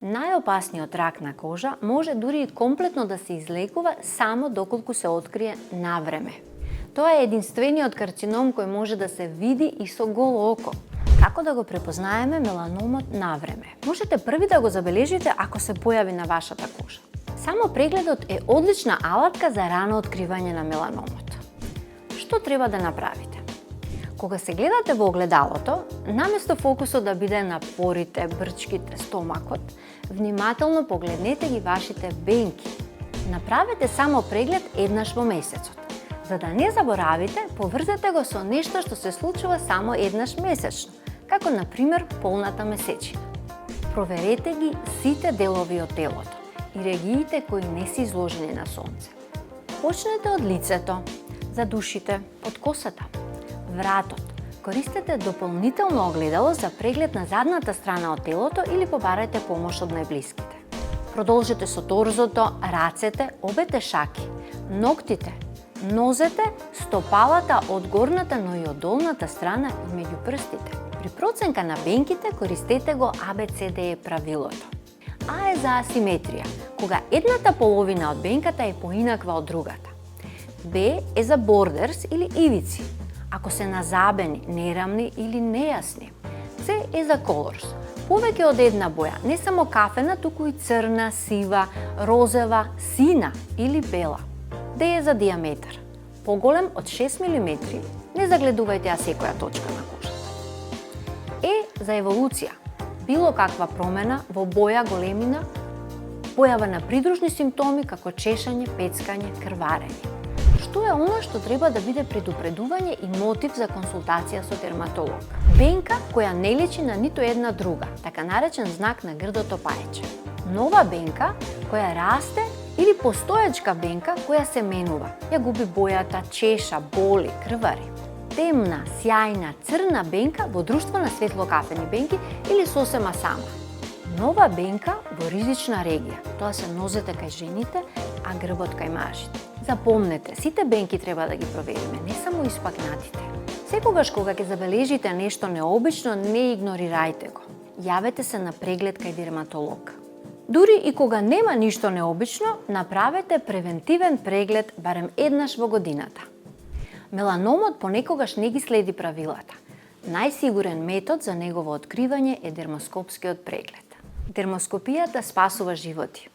Најопасниот рак на кожа може дури и комплетно да се излекува само доколку се открие навреме. Тоа е единствениот карцином кој може да се види и со голо око. Како да го препознаеме меланомот навреме? Можете први да го забележите ако се појави на вашата кожа. Само прегледот е одлична алатка за рано откривање на меланомот. Што треба да направите? Кога се гледате во огледалото, наместо фокусот да биде на порите, брчките, стомакот, внимателно погледнете ги вашите бенки. Направете само преглед еднаш во месецот. За да не заборавите, поврзете го со нешто што се случува само еднаш месечно, како на пример полната месечина. Проверете ги сите делови од телото и региите кои не се изложени на сонце. Почнете од лицето, задушите, од косата, вратот. Користете дополнително огледало за преглед на задната страна од телото или побарајте помош од најблиските. Продолжете со торзото, рацете, обете шаки, ноктите, нозете, стопалата од горната, но и од долната страна и меѓу прстите. При проценка на бенките користете го ABCDE правилото. А е за асиметрија, кога едната половина од бенката е поинаква од другата. Б е за бордерс или ивици, ако се назабени, нерамни или нејасни. С е за колорс, повеќе од една боја, не само кафена, туку и црна, сива, розева, сина или бела. Д е за диаметар, поголем од 6 мм, не загледувајте ја секоја точка на кожата. Е за еволуција, било каква промена во боја, големина, појава на придружни симптоми како чешање, пецкање, крварење. Што е она што треба да биде предупредување и мотив за консултација со дерматолог? Бенка која не личи на ниту една друга, така наречен знак на грдото пајче. Нова бенка која расте или постоечка бенка која се менува, ја губи бојата, чеша, боли, крвари. Темна, сјајна, црна бенка во друштво на светло-кафени бенки или сосема сама. Нова бенка во ризична регија, тоа се нозете кај жените, а грбот кај мажите. Запомнете, сите бенки треба да ги провериме, не само испакнатите. Секогаш кога ќе забележите нешто необично, не игнорирајте го. Јавете се на преглед кај дерматолог. Дури и кога нема ништо необично, направете превентивен преглед барем еднаш во годината. Меланомот понекогаш не ги следи правилата. Најсигурен метод за негово откривање е дермоскопскиот преглед. Дермоскопијата спасува животи.